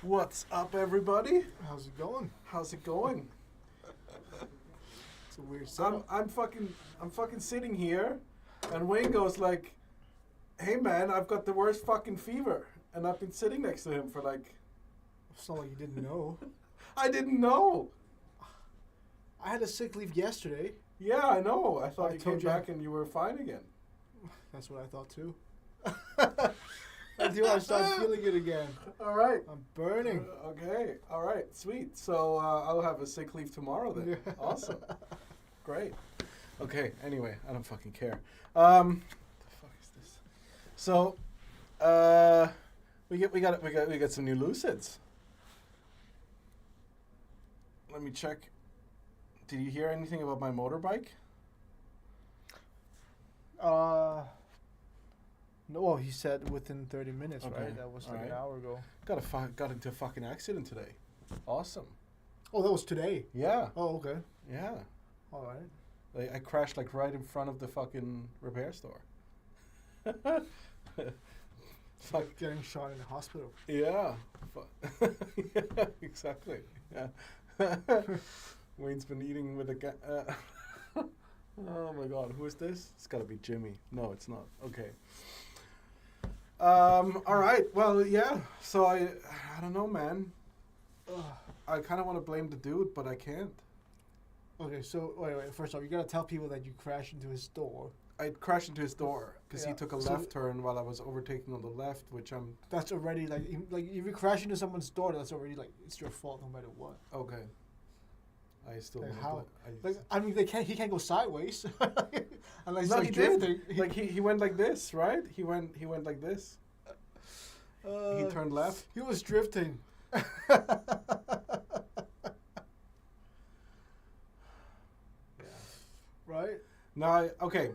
What's up, everybody? How's it going? How's it going? It's a weird setup. I'm fucking sitting here, and Wayne goes like, "Hey man, I've got the worst fucking fever," and I've been sitting next to him for like. It's not like you didn't know. I didn't know. I had a sick leave yesterday. Yeah, I know. I thought I you came told you. back and you were fine again. That's what I thought too. Until I started feeling it again. All right. I'm burning. Okay. All right. Sweet. So I'll have a sick leave tomorrow then. Awesome. Great. Okay. Anyway, I don't fucking care. The fuck is this? So, we got some new Lucids. Let me check. Did you hear anything about my motorbike? No, well, he said within 30 minutes, Okay. right? That was like Alright. an hour ago. Got into a fucking accident today. Awesome. Oh, that was today. Yeah. Oh, okay. Yeah. All right. Like, I crashed like right in front of the fucking repair store. Fuck. Like getting shot in the hospital. Yeah. Yeah, exactly. Yeah. Wayne's been eating with a guy. Oh my god, who is this? It's gotta be Jimmy. No, it's not. Okay. All right. Well, yeah. So I don't know, man. I kind of want to blame the dude, but I can't. Okay, so wait. First off, you gotta tell people that you crashed into his door. I crashed into his door because he Yeah, took a so- left turn while I was overtaking on the left, which I'm That's already like if you crash into someone's door, that's already like it's your fault no matter what. okay. I still Like wanna how? bl- Like I mean, he can't go sideways. Unless he's No, like he did. drifting. Like he went like this, right? He went like this. He turned left. He was drifting. Right? No, okay.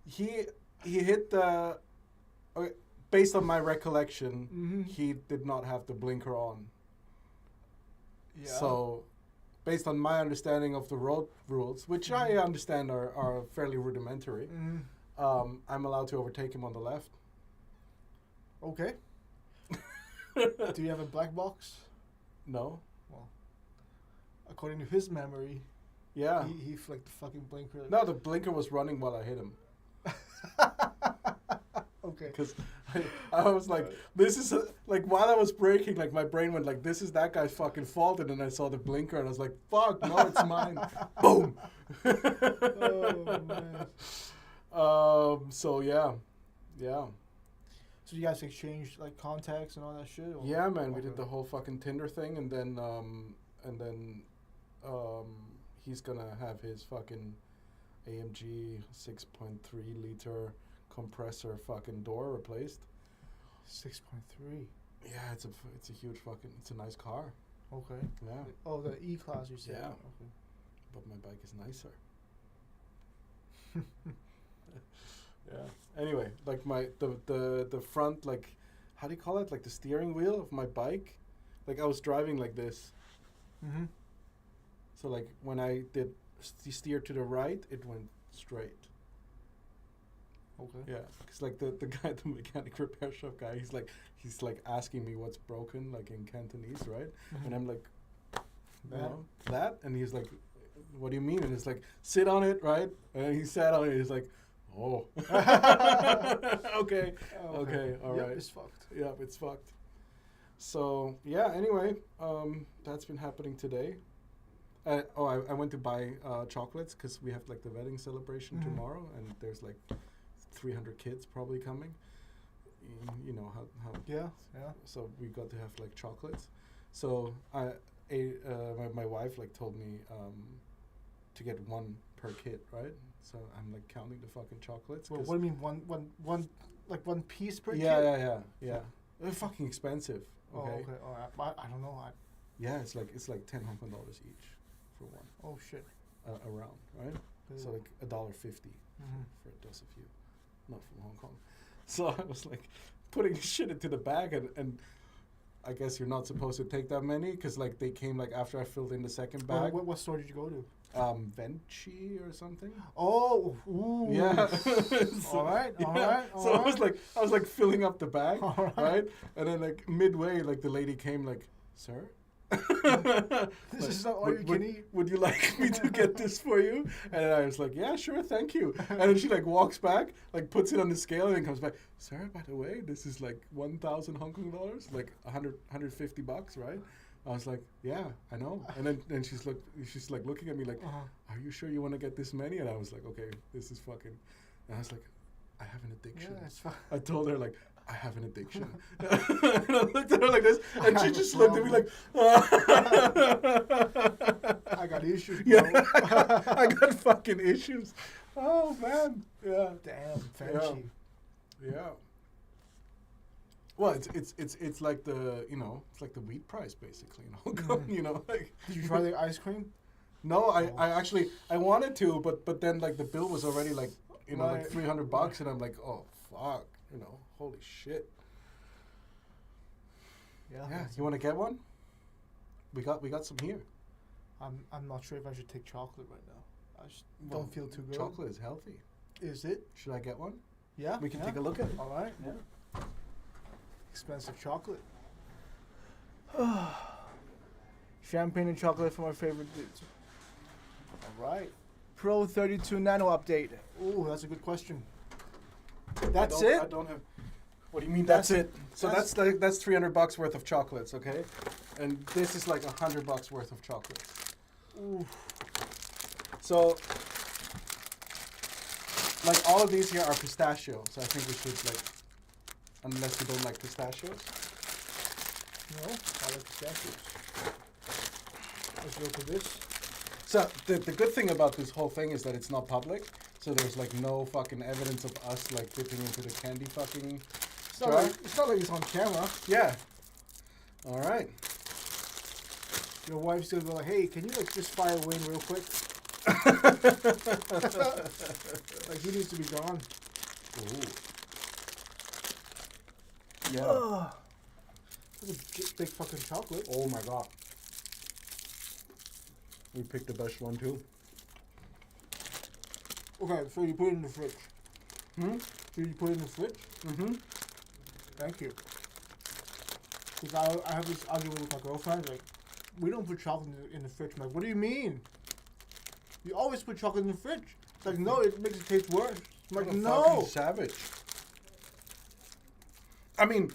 He hit the. Okay, based on my recollection, Mm-hmm. he did not have the blinker on. Yeah. So, based on my understanding of the road rules, which I understand are fairly rudimentary, I'm allowed to overtake him on the left. Okay. Do you have a black box? No. Well, according to his memory, Yeah. he flicked the fucking blinker. No, the blinker was running while I hit him. Okay. Because I was like, this is like while I was braking, like my brain went like, this is that guy's fucking fault, and then I saw the blinker and I was like, fuck, no, it's mine. Boom. Oh man. So yeah. So you guys exchanged like contacts and all that shit? Or? Yeah, man, we did Okay. the whole fucking Tinder thing, and then he's gonna have his fucking AMG 6.3 liter compressor fucking door replaced. 6.3. Yeah, it's a huge fucking, it's a nice car. Okay. Yeah, Oh, the E-Class you said. Yeah. Okay. but my bike is nicer. Yeah. Anyway, like the front, like, how do you call it? Like the steering wheel of my bike. Like I was driving like this. Mm-hmm. So like when I did steer to the right, it went straight. Okay. Yeah, because like the guy, the mechanic repair shop guy, he's like asking me what's broken, like in Cantonese, right? And I'm like, you That? know, that, and he's like, what do you mean? And it's like, sit on it, right? And he sat on it. He's like, oh, okay, okay, all Yep, right. it's fucked. Yeah, it's fucked. So yeah. Anyway, that's been happening today. I went to buy chocolates because we have like the wedding celebration Mhm. tomorrow, and there's like 300 kids probably coming. You know how. Yeah, yeah. So we got to have like chocolates. So my wife like told me to get one per kid, right? So I'm like counting the fucking chocolates. Well, 'cause- what do you mean one piece per yeah, kid? yeah. They're fucking expensive. Oh, Okay. okay. Oh, I don't know. Yeah, it's like $10 Hong Kong dollars each for one Oh shit. around, right? So like $1.50 Mm-hmm. for a dozen of you, not from Hong Kong. So I was like putting shit into the bag, and I guess you're not supposed to take that many because like they came like after I filled in the second bag. What store did you go to? Venchi or something. Oh, ooh. Yeah. All right. So I was like filling up the bag, All right? And then like midway, like the lady came like, "Sir, This is not all you can eat. Would you like me to get this for you?" And I was like, "Yeah, sure, thank you." And then she like walks back, like puts it on the scale, and then comes back. "Sir, by the way, this is like 1,000 Hong Kong dollars, like 150 bucks, right?" I was like, "Yeah, I know." And then she's like looking at me like, "Are you sure you want to get this many?" And I was like, "Okay, this is fucking." And I was like, "I have an addiction." Yeah, it's fine. I told her like, "I have an addiction." And I looked at her like this, and she just looked at me like, I got issues, bro. "Yeah, I got fucking issues." Oh man, yeah. Damn, Frenchie. Yeah. Well, it's like the it's like the wheat price basically in Hong Kong. Like. Did you try the ice cream? No, I actually I wanted to, but then like the bill was already like like $300, and I'm like, oh fuck, holy shit. Yeah. You want to get one? We got some here. I'm not sure if I should take chocolate right now. I just don't feel too good. Chocolate is healthy. Is it? Should I get one? Yeah. We can take a look at it. All right. Yeah. Expensive chocolate. Champagne and chocolate from our favorite dudes. All right. Pro 32 Nano update. Ooh, that's a good question. That's it? I don't have. What do you mean? That's it. So that's $300 worth of chocolates, okay? And this is like $100 worth of chocolates. Ooh. So, like all of these here are pistachio. So I think we should like, unless you don't like pistachios. No, I like pistachios. Let's go for this. So the good thing about this whole thing is that it's not public. So there's like no fucking evidence of us like dipping into the candy fucking jar. It's not like it's on camera. Yeah. All right. Your wife's gonna go like, hey, can you like just fire Wayne real quick? Like he needs to be gone. Ooh. Yeah. That's a big fucking chocolate. Oh my god. We picked the best one too. Okay, so you put it in the fridge. So you put it in the fridge? Mm-hmm. Thank you. Because I have this argument with my girlfriend, like, we don't put chocolate in the fridge. I'm like, what do you mean? You always put chocolate in the fridge. It's like, no, it makes it taste worse. I'm like, no. Fucking savage. I mean,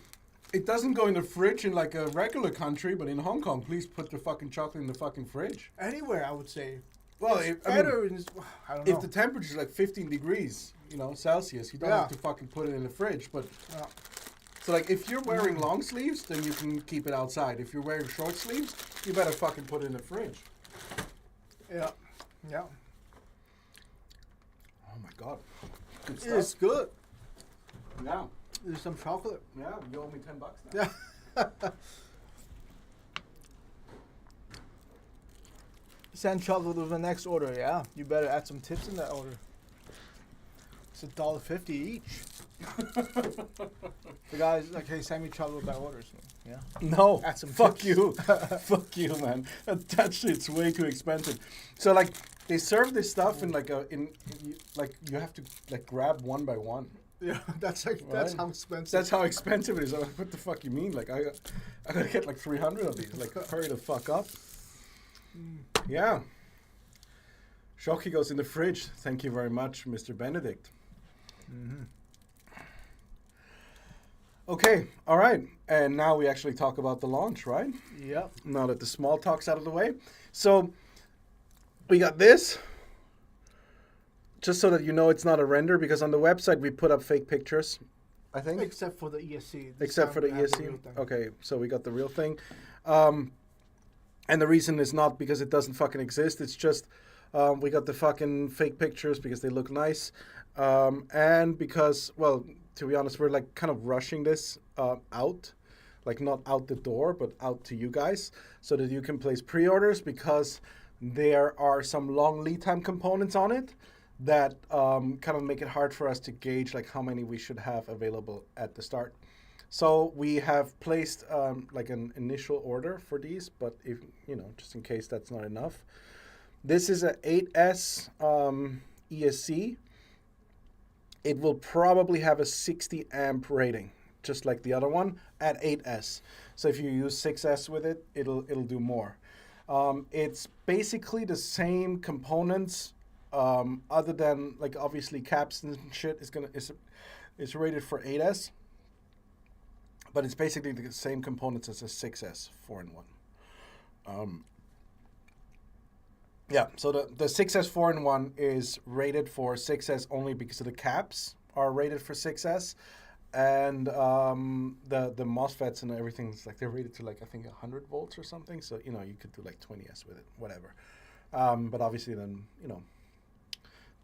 it doesn't go in the fridge in like a regular country, but in Hong Kong, please put the fucking chocolate in the fucking fridge. Anywhere, I would say. Well, I don't know. If the temperature is like 15 degrees, Celsius, you don't have to fucking put it in the fridge. But so like if you're wearing long sleeves, then you can keep it outside. If you're wearing short sleeves, you better fucking put it in the fridge. Yeah. Oh my god, good stuff. It's good. Yeah. There's some chocolate. Yeah, you owe me $10 now. Yeah. Send chocolate with the next order. Yeah, you better add some tips in that order. It's $1.50 each. The guy's like, "Hey, send me chocolate with that order." So, yeah. No. Add some fuck tips. you. Fuck you, man. That shit's way too expensive. So like they serve this stuff in like you have to like grab one by one. Yeah, that's like that's how expensive. That's how expensive it is. I'm like, what the fuck you mean? Like I gotta get like 300 of these. Like hurry the fuck up. Yeah. Shocky goes in the fridge. Thank you very much, Mr. Benedict. Okay, all right. And now we actually talk about the launch, right? Yep. Now that the small talk's out of the way. So we got this. Just so that you know it's not a render, because on the website we put up fake pictures, I think. Except for the ESC. Except for the ESC. Okay, so we got the real thing. And the reason is not because it doesn't fucking exist. It's just we got the fucking fake pictures because they look nice. And because, well, to be honest, we're like kind of rushing this out. Like not out the door, but out to you guys. So that you can place pre-orders, because there are some long lead time components on it that kind of make it hard for us to gauge like how many we should have available at the start. So we have placed like an initial order for these, but if just in case that's not enough, This is a 8S ESC. It will probably have a 60 amp rating, just like the other one at 8S. So if you use 6S with it, it'll do more. It's basically the same components, other than like obviously caps and shit is rated for 8S, but it's basically the same components as a 6S 4-in-1. Yeah, so the 6S 4-in-1 is rated for 6S only because of the caps are rated for 6S, and the MOSFETs and everything is like they're rated to like I think 100 volts or something. So you could do like 20S with it, whatever. But obviously then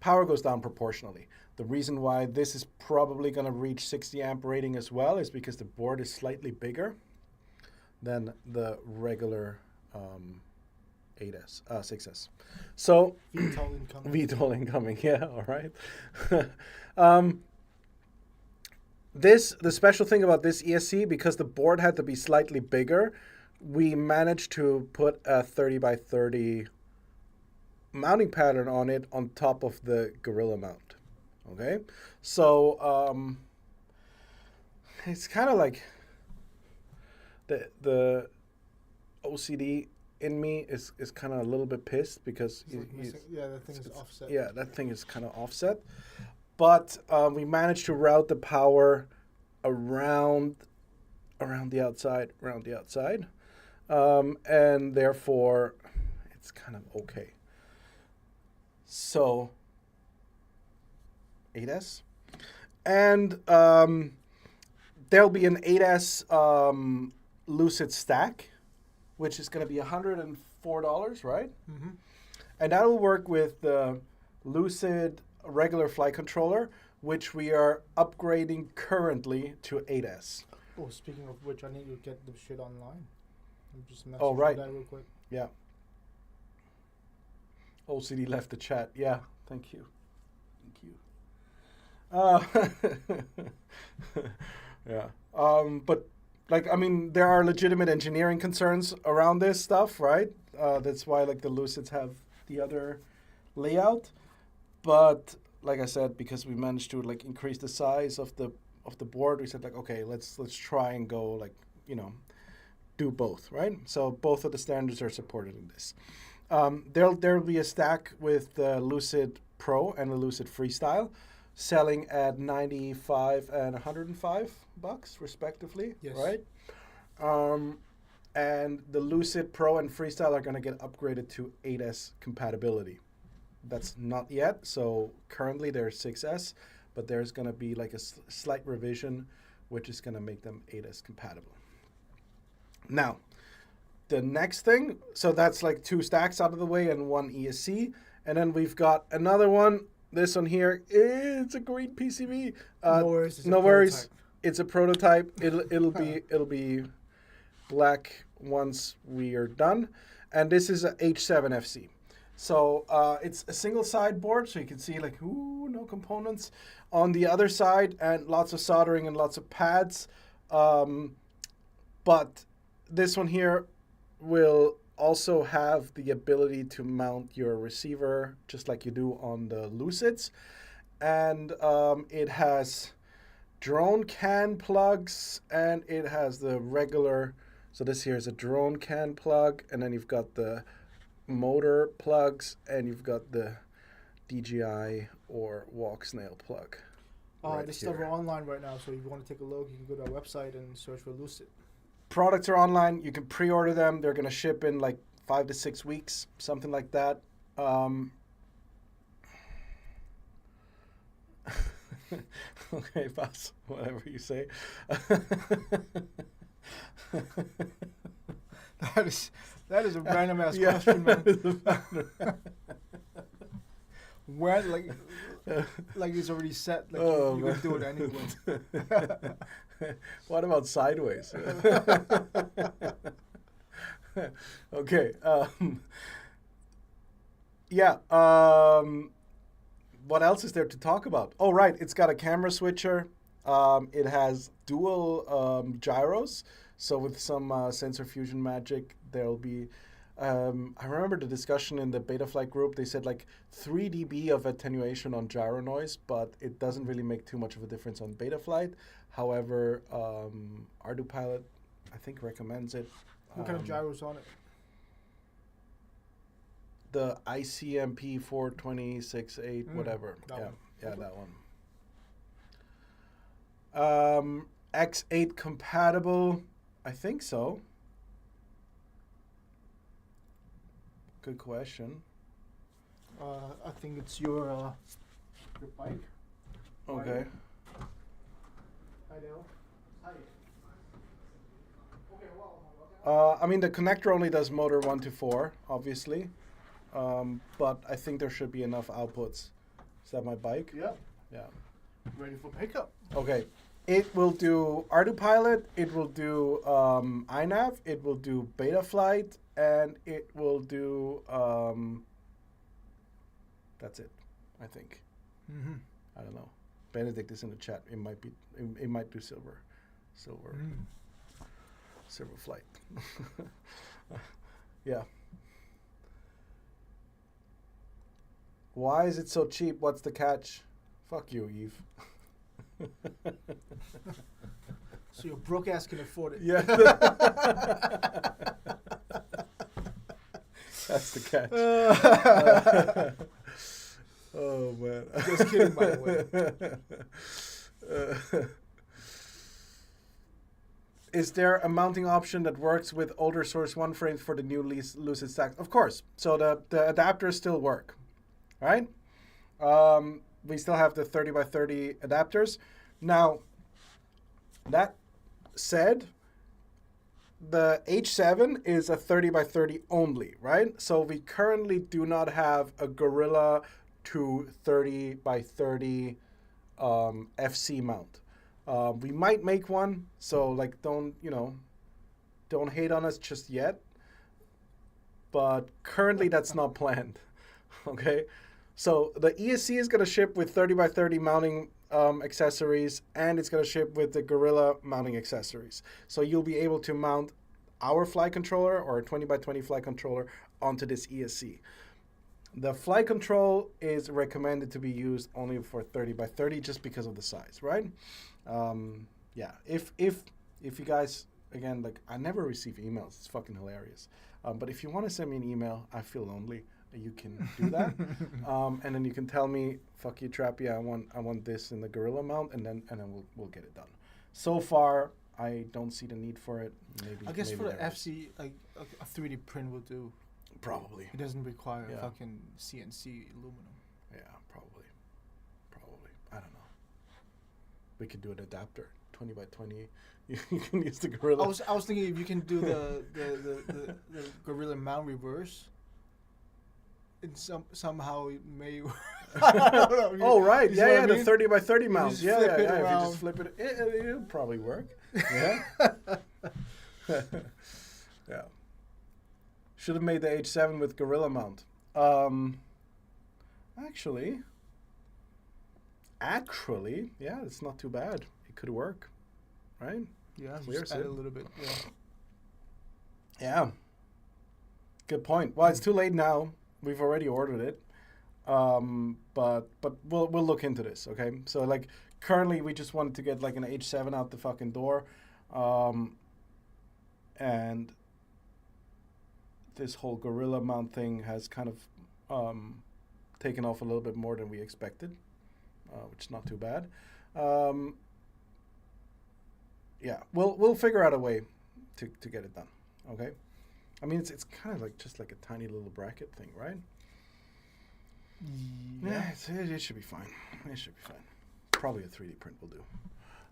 power goes down proportionally. The reason why this is probably going to reach 60 amp rating as well is because the board is slightly bigger than the regular 8S, 6S. So VTOL incoming. VTOL incoming, yeah, all right. The special thing about this ESC, because the board had to be slightly bigger, we managed to put a 30 by 30 mounting pattern on it on top of the Gorilla mount. Okay, so it's kind of like the OCD in me is kind of a little bit pissed because that thing is offset. Yeah, that thing is kind of offset, but we managed to route the power around the outside, and therefore it's kind of okay. So 8S, and there'll be an 8S Lucid stack, which is going to be $104, right? Mm-hmm. And that'll work with the Lucid regular flight controller, which we are upgrading currently to 8S. Oh, speaking of which, I need to get the shit online. I'm just messaging right. that real quick. Yeah. OCD left the chat. Yeah, thank you. Yeah. But like, I mean, there are legitimate engineering concerns around this stuff, right? That's why like the Lucids have the other layout. But like I said, because we managed to like increase the size of the board, we said like, okay, let's try and go like, do both, right? So both of the standards are supported in this. There'll be a stack with the Lucid Pro and the Lucid Freestyle, selling at $95 and $105 respectively, yes. Right? And the Lucid Pro and Freestyle are going to get upgraded to 8S compatibility. That's not yet, so currently they're 6S, but there's going to be like a slight revision, which is going to make them 8S compatible. Now, the next thing, so that's like 2 stacks out of the way and 1 ESC, and then we've got another one. This one here, it's a green PCB. No worries. It's a prototype. It'll be black once we are done, and this is a H7 FC. So it's a single side board, so you can see like no components on the other side, and lots of soldering and lots of pads. But this one here will also have the ability to mount your receiver just like you do on the Lucids, and it has drone CAN plugs, and it has the regular. So this here is a drone CAN plug, and then you've got the motor plugs, and you've got the DJI or walk snail plug. The stuff are online right now, so if you want to take a look, you can go to our website and search for Lucid. Products are online. You can pre-order them. They're going to ship in like 5 to 6 weeks, something like that. Okay, boss, whatever you say. That is a random ass question, man. Where like it's already set. Like you can do it anyway. What about sideways? Okay. Yeah. What else is there to talk about? Oh, right. It's got a camera switcher. It has dual gyros. So with some sensor fusion magic, there'll be I remember the discussion in the Betaflight group. They said like 3 dB of attenuation on gyro noise, but it doesn't really make too much of a difference on Betaflight. However, ArduPilot, I think, recommends it. What kind of gyros on it? The ICMP 426.8, whatever. That that one. X8 compatible? I think so. Good question. I think it's your bike. Okay. Hi, Dale. Hi. Okay, I mean, the connector only does motor 1 to 4, obviously. But I think there should be enough outputs. Is that my bike? Yeah. Yeah. Ready for pickup. Okay. It will do ArduPilot, it will do iNav, it will do Betaflight, and it will do, that's it, I think. Mm-hmm. I don't know. Benedict is in the chat. It might be, it might do silver flight. Yeah. Why is it so cheap? What's the catch? Fuck you, Eve. So your broke ass can afford it. Yeah. That's the catch. Oh, man. Just kidding, by the way. Is there a mounting option that works with older Source 1 frames for the new Lucid stacks? Of course. So the adapters still work, right? We still have the 30 by 30 adapters. Now, that said, the H7 is a 30 by 30 only, right? So we currently do not have a Gorilla to 30 by 30 FC mount. We might make one, so like don't hate on us just yet. But currently that's not planned, okay? So the ESC is going to ship with 30 by 30 mounting accessories, and it's going to ship with the Gorilla mounting accessories. So you'll be able to mount our flight controller or a 20 by 20 flight controller onto this ESC. The flight control is recommended to be used only for 30 by 30 just because of the size, right? Yeah, if you guys, again, like I never receive emails. It's fucking hilarious. But if you want to send me an email, I feel lonely. You can do that, and then you can tell me, "Fuck you, Trappy. I want this in the Gorilla mount," and then we'll get it done. So far, I don't see the need for it. Maybe I guess maybe for the there is. FC, like a 3D print will do. Probably. It doesn't require Yeah. fucking CNC aluminum. Yeah, probably. I don't know. We could do an adapter, 20 by 20. You can use the Gorilla. I was thinking if you can do the Gorilla mount reverse. And somehow it may. I don't know, Oh right, you see what I the mean? 30 by 30 mount. just Yeah. flip it If you around. just flip it, it'll probably work. Yeah. Yeah. Should have made the H7 with Gorilla mount. Actually, yeah, it's not too bad. It could work, right? Yeah, Clear just add it. a little bit. Yeah. Yeah. Good point. Well, it's too late now. We've already ordered it. But we'll look into this, okay? So like currently we just wanted to get like an H7 out the fucking door. And this whole Gorilla mount thing has kind of taken off a little bit more than we expected, which is not too bad. Yeah, we'll figure out a way to get it done, okay? I mean, it's kind of like just like a tiny little bracket thing, right? Yeah, it should be fine. It should be fine. Probably a 3D print will do.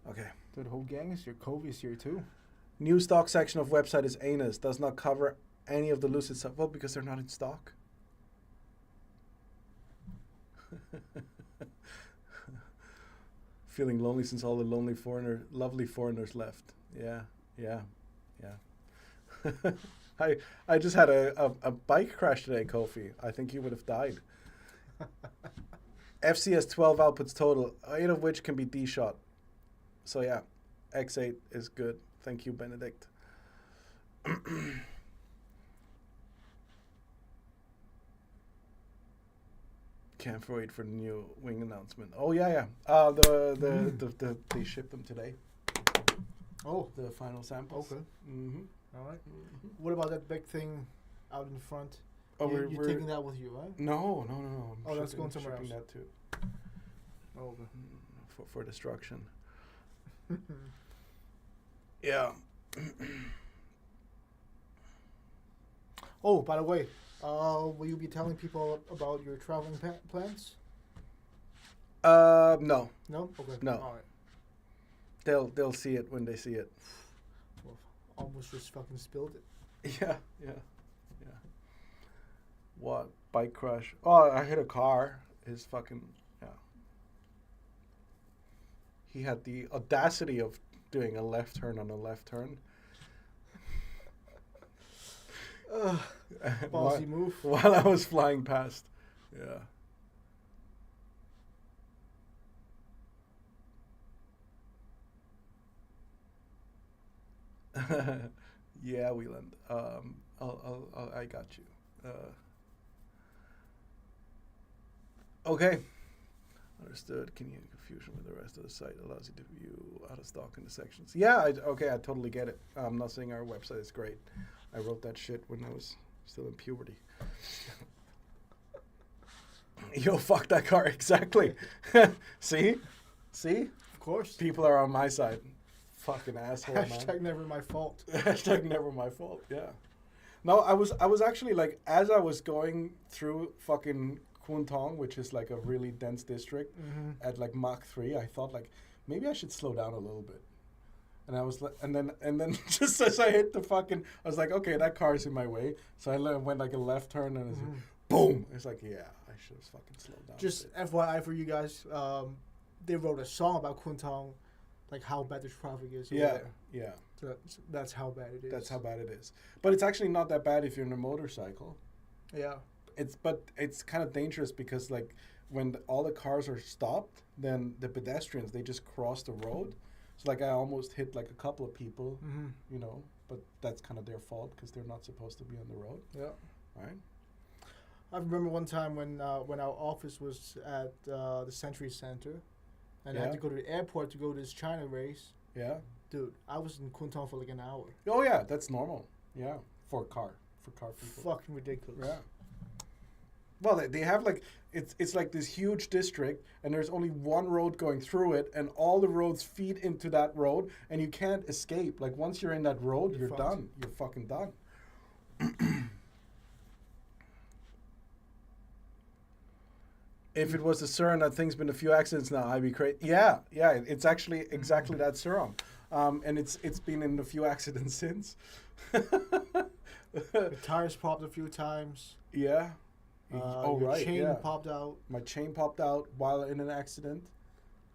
Okay. So the whole gang is here. Covey is here too. New stock section of website is anus. Does not cover any of the Lucid stuff. Well, because they're not in stock. Feeling lonely since all the lovely foreigners left. Yeah. I just had a bike crash today, Kofi. I think you would have died. FC has 12 outputs total, 8 of which can be D-shot. So yeah, X8 is good. Thank you, Benedict. Can't wait for the new wing announcement. Oh yeah. They shipped them today. Oh, The final samples. okay. Mm-hmm. All right. What about that big thing out in front? Oh, You're taking that with you, right? No. Oh, that's going somewhere shipping else. that too. Oh, okay. For destruction. Yeah. Oh, by the way, will you be telling people about your traveling plans? No. No? Okay. No. All right. They'll see it when they see it. Well, almost just fucking spilled it. Yeah. What? Bike crash. Oh, I hit a car. His fucking, yeah. He had the audacity of doing a left turn on a left turn. Ballsy move. While I was flying past. Yeah. Yeah, Wieland. I got you. Okay. Understood. Can you confusion with the rest of the site allows you to view out of stock in the sections? Yeah. I totally get it. I'm not saying our website is great. I wrote that shit when I was still in puberty. Yo, fuck that car. Exactly. See? Of course. People are on my side. Fucking asshole, man. Hashtag never my fault. Hashtag never my fault. Yeah. No, I was actually like, as I was going through fucking Kwun, which is like a really dense district, at like Mach 3, I thought like maybe I should slow down a little bit. And I was like, and then just as I hit the fucking, I was like, okay, that car is in my way. So I went like a left turn and it's boom. It's like, yeah, I should have fucking slowed down. Just FYI for you guys, they wrote a song about Kwun, like how bad the traffic is. Yeah. So that's how bad it is. That's how bad it is. But it's actually not that bad if you're in a motorcycle. Yeah. But it's kind of dangerous because like when all the cars are stopped, then the pedestrians, they just cross the road. So like I almost hit like a couple of people, you know, but that's kind of their fault because they're not supposed to be on the road. Yeah. Right. I remember one time when our office was at the Century Center, and I had to go to the airport to go to this China race. Yeah. Dude, I was in Kwun for like an hour. Oh yeah, that's normal. Yeah, for car people. Fucking ridiculous. Yeah. Well, they have like it's like this huge district, and there's only one road going through it, and all the roads feed into that road, and you can't escape. Like once you're in that road, you're done. You're fucking done. If it was a Surin, I think's been a few accidents now. I'd be crazy. Yeah, it's actually exactly that Surin, and it's been in a few accidents since. The tires popped a few times. Yeah. Your chain popped out. My chain popped out while in an accident.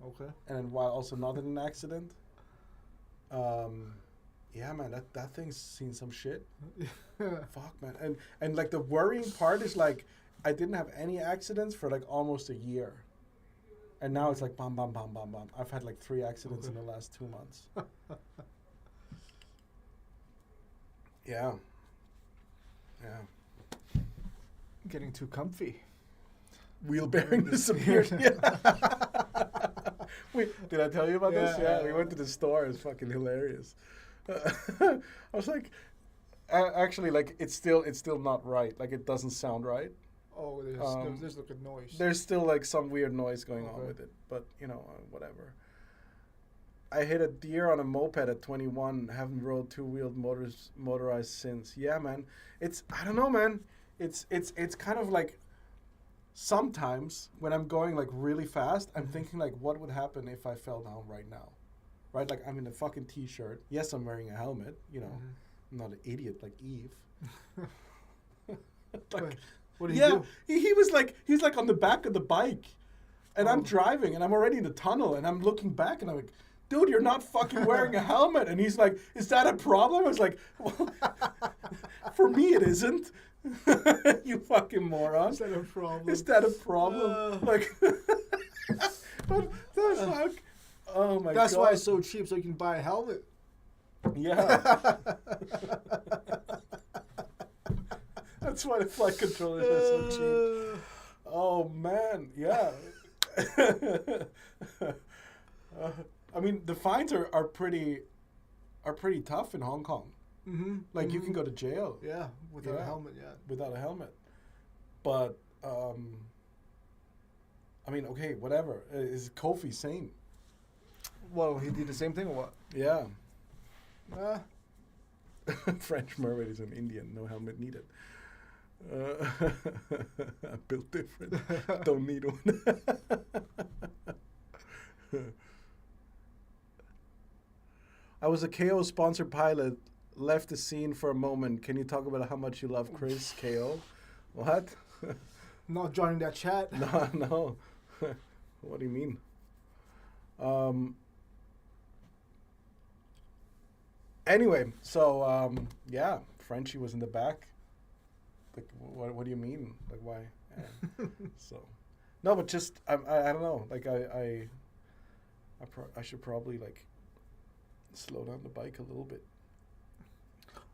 Okay. And while also not in an accident. Yeah, man, that thing's seen some shit. Fuck, man. And like the worrying part is like I didn't have any accidents for like almost a year. And now it's like bam, bam, bam, bam, bam. I've had like 3 accidents in the last 2 months. Yeah. Getting too comfy. Wheel bearing disappeared. Yeah. Wait, did I tell you about this? Yeah, we went to the store. It's fucking hilarious. I was like, actually, like it's still not right. Like it doesn't sound right. Oh, there's like a noise. There's still like some weird noise going on with it, but you know, whatever. I hit a deer on a moped at 21. Haven't rode 2-wheeled motorized since. Yeah, man. I don't know, man. It's kind of like sometimes when I'm going like really fast, I'm thinking like, what would happen if I fell down right now? Right? Like I'm in a fucking t-shirt. Yes, I'm wearing a helmet. You know, I'm not an idiot like Eve. Like, what do you do? He's like on the back of the bike, and I'm driving, and I'm already in the tunnel, and I'm looking back, and I'm like, dude, you're not fucking wearing a helmet. And he's like, is that a problem? I was like, well, for me it isn't. You fucking moron. Is that a problem? Is that a problem? Like, what the fuck? Oh my god. That's why it's so cheap, so you can buy a helmet. Yeah. That's why the flight controllers are so cheap. Oh man. man. Yeah. I mean, the fines are pretty tough in Hong Kong. Mm-hmm. Like you can go to jail. Yeah, without a helmet. Yeah. Without a helmet. But I mean, okay, whatever. Is Kofi same? Well, he did the same thing or what? Yeah. French mermaid is an Indian. No helmet needed. I'm built different. Don't need one. I was a KO sponsored pilot. Left the scene for a moment. Can you talk about how much you love Chris? KO? What? Not joining that chat. No. What do you mean? Anyway, so yeah, Frenchie was in the back. Like, what do you mean? Like, why? Yeah. So, no, but just I don't know. Like, I should probably like slow down the bike a little bit.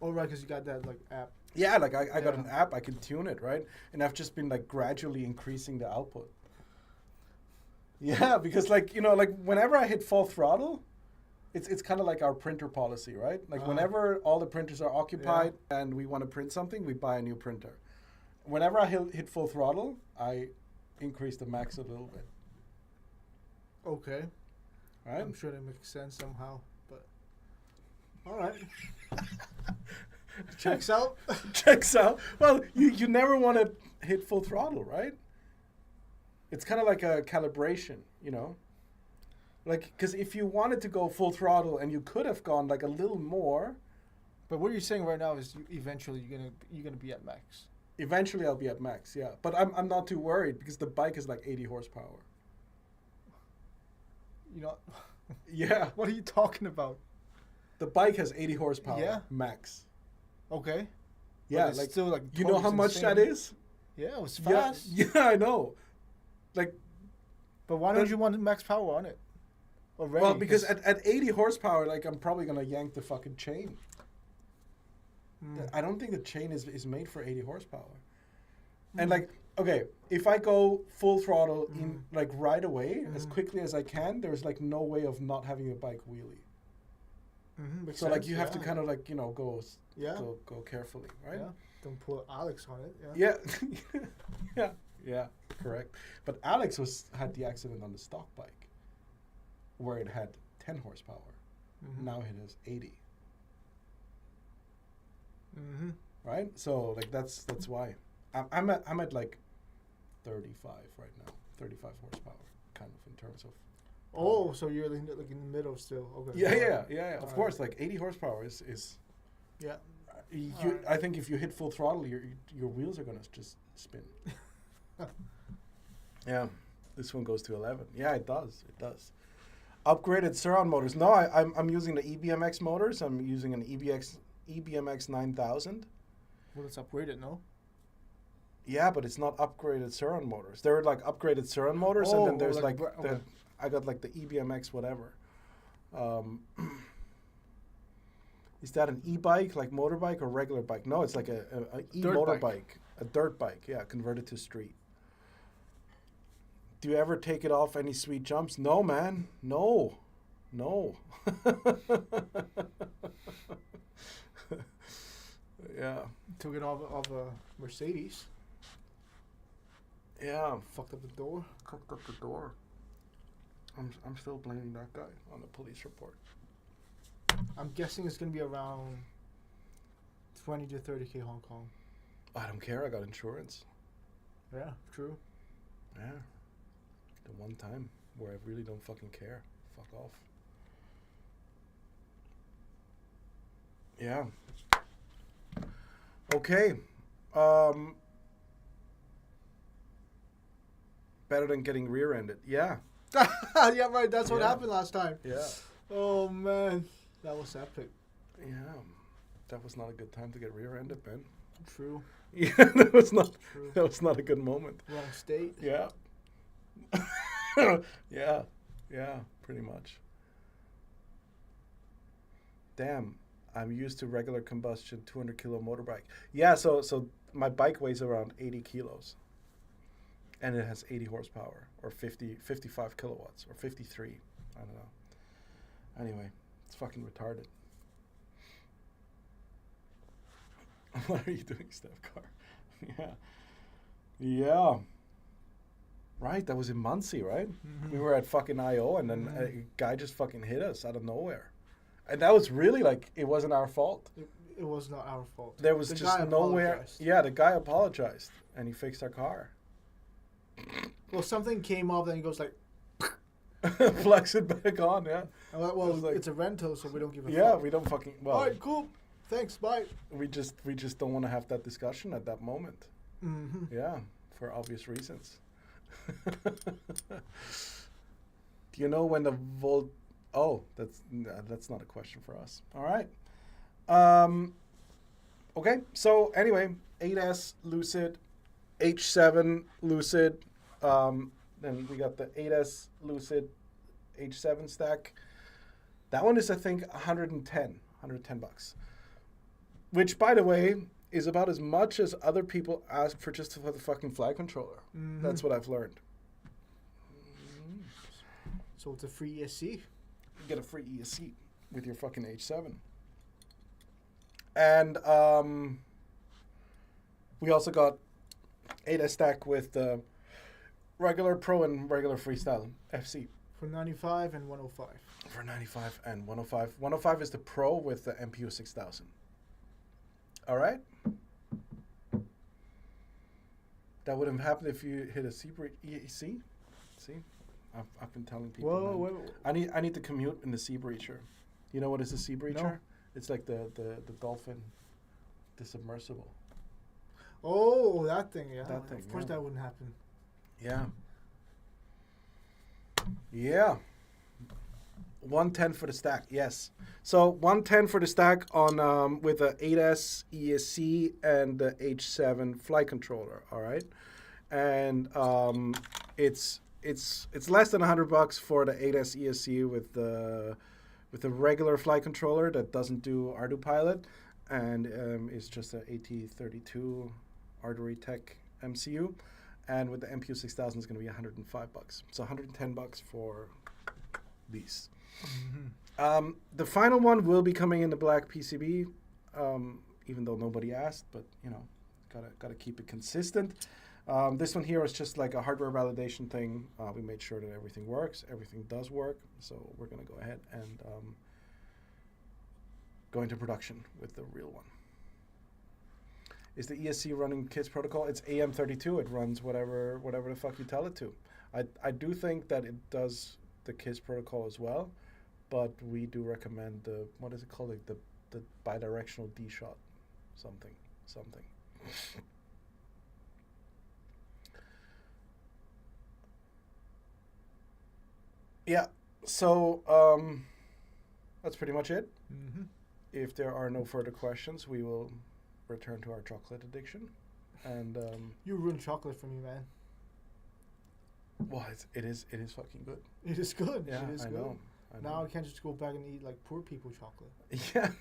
Oh, right, because you got that like app. Yeah, like I got an app. I can tune it, right? And I've just been like gradually increasing the output. Yeah, because like like whenever I hit full throttle, it's kind of like our printer policy, right? Like whenever all the printers are occupied and we want to print something, we buy a new printer. Whenever I hit full throttle, I increase the max a little bit. Okay. Right? I'm sure that makes sense somehow, but all right. Checks out. Checks out. Well, you never want to hit full throttle, right? It's kind of like a calibration, Like, because if you wanted to go full throttle and you could have gone like a little more. But what you're saying right now is eventually you're gonna be at max. Eventually I'll be at max, yeah. But I'm not too worried because the bike is like 80 horsepower. Yeah. What are you talking about? The bike has 80 horsepower. Yeah. Max. Okay. Yeah, like still like you know how much insane. that is? Yeah, it was fast. Yeah, I know. Like, but why don't you want max power on it? Already, well, because at 80 horsepower, like I'm probably gonna yank the fucking chain. I don't think the chain is made for 80 horsepower. And like, okay, if I go full throttle in like right away as quickly as I can, there's like no way of not having a bike wheelie. So like you have to kind of like go carefully, right? Yeah. Don't put Alex on it. Yeah. Yeah, correct. But Alex had the accident on the stock bike, where it had 10 horsepower. Now it has 80. Right. So like that's why I'm at like 35 right now, 35 horsepower, kind of in terms of. Oh, so you're like in the middle still. Okay. Yeah. Of course, like 80 horsepower is. Yeah. I think if you hit full throttle, your wheels are gonna just spin. Yeah, this one goes to 11. Yeah, it does. Upgraded Surround motors. No, I'm using the EBMX motors. I'm using an EBMX 9000. Well, it's upgraded, no? Yeah, but it's not upgraded Surround motors. There are like upgraded Surround motors, and then there's I got like the EBMX whatever. Is that an e-bike, like motorbike, or regular bike? No, it's like a e-motorbike, a dirt bike. Yeah, converted to street. Do you ever take it off any sweet jumps? No, man. No. Yeah. Took it off a Mercedes. Yeah. Fucked up the door. Cocked up the door. I'm still blaming that guy on the police report. I'm guessing it's going to be around 20 to 30K Hong Kong. I don't care. I got insurance. Yeah, true. Yeah. The one time where I really don't fucking care. Fuck off. Yeah. Okay. Better than getting rear-ended. Yeah. Yeah, right. That's what happened last time. Yeah. Oh, man. That was epic. Yeah. That was not a good time to get rear-ended, man. True. Yeah, that was not a good moment. Wrong state. Yeah. Yeah, pretty much. Damn, I'm used to regular combustion 200 kilo motorbike. Yeah, so my bike weighs around 80 kilos. And it has 80 horsepower or 55 kilowatts or 53. I don't know. Anyway, it's fucking retarded. What are you doing, Steph Car? Yeah. Yeah. Right, that was in Muncie, right? Mm-hmm. We were at fucking I.O. and then a guy just fucking hit us out of nowhere. And that was really like, it wasn't our fault. It was not our fault. There was just nowhere. Apologized. Yeah, the guy apologized and he fixed our car. Well, something came off, then he goes like, Flex it back on, yeah. well, like, it's a rental, so we don't give a fuck. Yeah, we don't fucking, well. All right, cool. Thanks, bye. We just don't want to have that discussion at that moment. Mm-hmm. Yeah, for obvious reasons. Do you know when the volt? Oh, that's not a question for us. All right. Okay. So anyway, 8S Lucid, H7 Lucid. Then we got the 8S Lucid H7 stack. That one is, I think, $110. Which, by the way, is about as much as other people ask for just for the fucking flight controller. Mm-hmm. That's what I've learned. So it's a free ESC. You get a free ESC with your fucking H7. And we also got 8S stack with the regular Pro and regular Freestyle FC. For 95 and 105. For 95 and 105. 105 is the Pro with the MPU 6000. All right? That wouldn't have happened if you hit a C breach. See? I've been telling people. Whoa. I need to commute in the sea breacher. You know what is a sea breacher? No. It's like the dolphin, the submersible. Oh, that thing, yeah. That thing, of course yeah. that wouldn't happen. Yeah. Yeah. 110 for the stack, yes. So 110 for the stack on with the 8S ESC and the H7 flight controller. All right, and it's less than $100 for the 8S ESC with the regular flight controller that doesn't do Ardu Pilot, and it's just an AT32 Artery Tech MCU, and with the MPU 6000 it's going to be $105. So $110 for these. Mm-hmm. The final one will be coming in the black PCB, even though nobody asked, but you know, gotta keep it consistent. This one here is just like a hardware validation thing. We made sure that everything works. Everything does work. So we're going to go ahead and go into production with the real one. Is the ESC running KISS protocol? It's AM32. It runs whatever the fuck you tell it to. I do think that it does the KISS protocol as well, but we do recommend the, what is it called? Like the bidirectional D-shot something. Yeah, so that's pretty much it. Mm-hmm. If there are no further questions, we will return to our chocolate addiction. And you ruined chocolate for me, man. Well, it is fucking good. It is good. Yeah, it is I good. know. Now I can't just go back and eat like poor people chocolate. Yeah.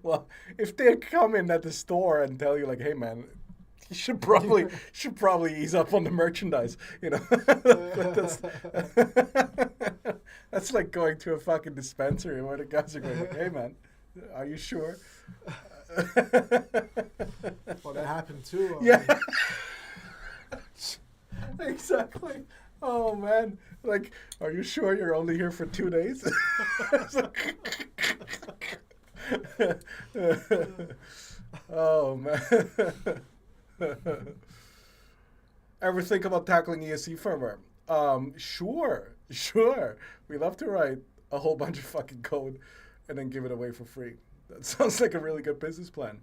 Well, if they come in at the store and tell you like, "Hey, man, you should probably ease up on the merchandise," you know, that's like going to a fucking dispensary where the guys are going like, "Hey, man, are you sure?" Well, that happened too. Yeah. Exactly. Oh man, like, are you sure you're only here for 2 days? Oh man. Ever think about tackling ESC firmware? Sure. We love to write a whole bunch of fucking code and then give it away for free. That sounds like a really good business plan.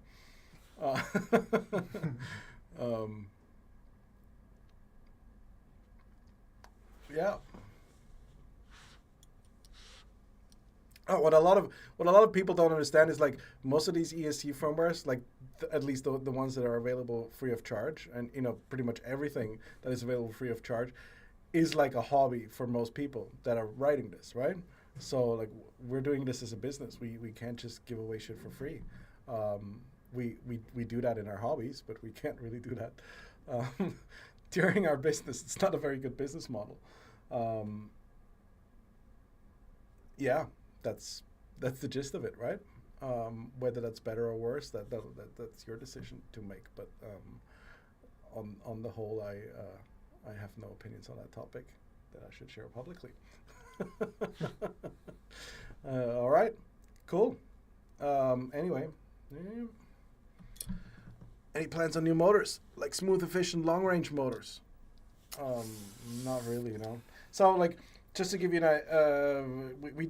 Yeah. Oh, what a lot of people don't understand is like most of these ESC firmwares, like at least the ones that are available free of charge, and you know pretty much everything that is available free of charge, is like a hobby for most people that are writing this, right? So like we're doing this as a business. We can't just give away shit for free. we do that in our hobbies, but we can't really do that during our business. It's not a very good business model. Yeah, that's the gist of it, right? Whether that's better or worse, that's your decision to make. But on the whole, I have no opinions on that topic that I should share publicly. All right, cool. Anyway, any plans on new motors, like smooth, efficient, long-range motors? Not really, So, like, just to give you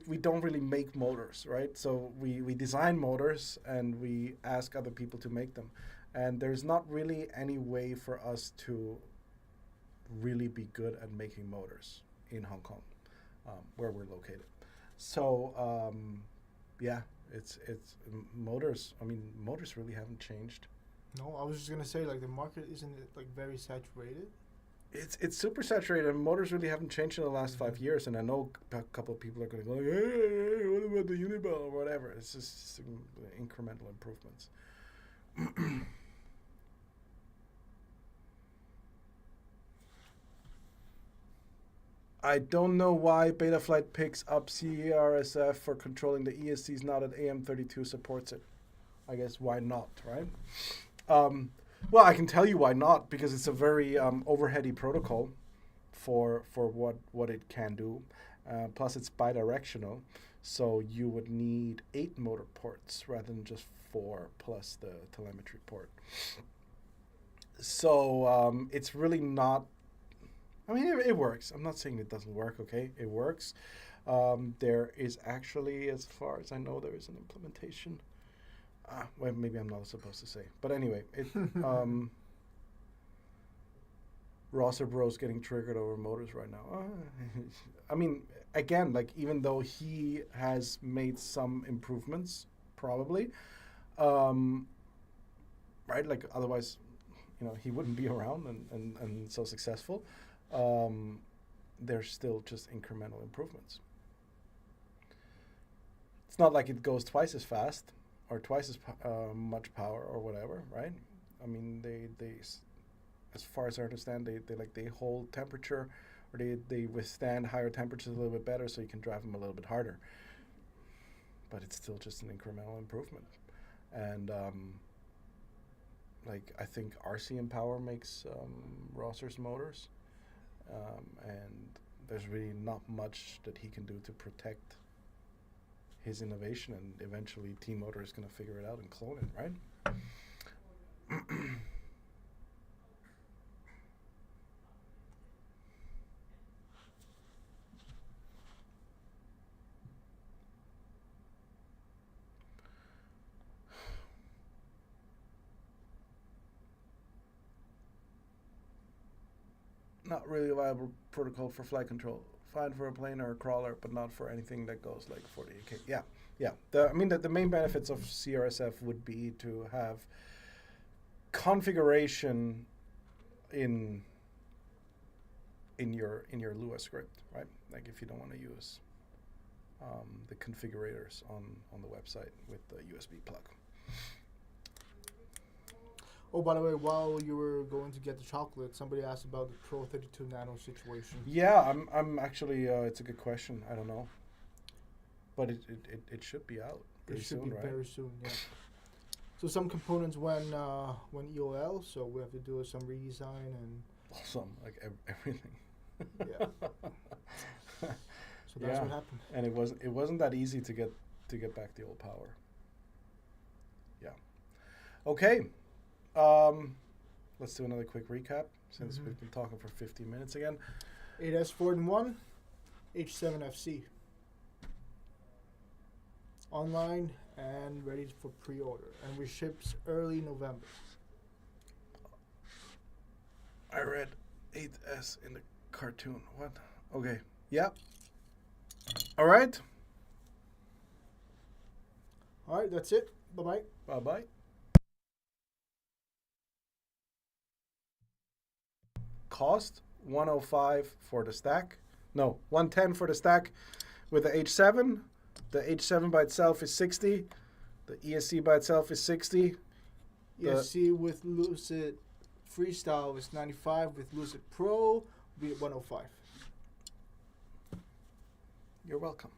we don't really make motors, right? So we design motors and we ask other people to make them. And there's not really any way for us to really be good at making motors in Hong Kong, where we're located. So, yeah, it's motors. I mean, motors really haven't changed. No, I was just gonna say, like, the market isn't it like very saturated? It's super saturated. Motors really haven't changed in the last 5 years, and I know a couple of people are going to go, hey, what about the Unibel or whatever? It's just incremental improvements. I don't know why Betaflight picks up CRSF for controlling the ESCs now that AM32 supports it. I guess why not, right? Well, I can tell you why not, because it's a very overheady protocol for what it can do. Plus, it's bidirectional, so you would need 8 motor ports rather than just 4 plus the telemetry port. So it's really not. I mean, it works. I'm not saying it doesn't work. Okay, it works. There is actually, as far as I know, there is an implementation. Well, maybe I'm not supposed to say. But anyway, Rosser Bros getting triggered over motors right now. I mean, again, like, even though he has made some improvements, probably, right? Like, otherwise, he wouldn't be around and so successful. There's still just incremental improvements. It's not like it goes twice as fast or twice as much power or whatever, right? I mean, they as far as I understand, they hold temperature, or they withstand higher temperatures a little bit better, so you can drive them a little bit harder. But it's still just an incremental improvement, and like, I think RCM Power makes Rosser's motors, and there's really not much that he can do to protect his innovation, and eventually T-Motor is going to figure it out and clone it, right? Not really a viable protocol for flight control. Fine for a plane or a crawler, but not for anything that goes like 48K. Yeah. The main benefits of CRSF would be to have configuration in your Lua script, right? Like, if you don't want to use the configurators on the website with the USB plug. Oh, by the way, while you were going to get the chocolate, somebody asked about the Pro 32 Nano situation. Yeah, I'm actually. It's a good question. I don't know, but it should be out pretty soon, right? It should be very soon. Yeah. So some components went EOL, so we have to do some redesign and. Like everything. Yeah. So that's what happened. And it wasn't that easy to get back the old power. Yeah. Okay. Let's do another quick recap since we've been talking for 15 minutes again. 8S Ford and 1, H7 FC. Online and ready for pre-order, and we ships early November. I read 8S in the cartoon. What? Okay. Yeah. All right. All right, that's it. Bye-bye. Bye-bye. Cost $105 for the stack. No, $110 for the stack with the H7. The H7 by itself is $60. The ESC by itself is $60. ESC with Lucid Freestyle was 95. With Lucid Pro, will be at 105. You're welcome.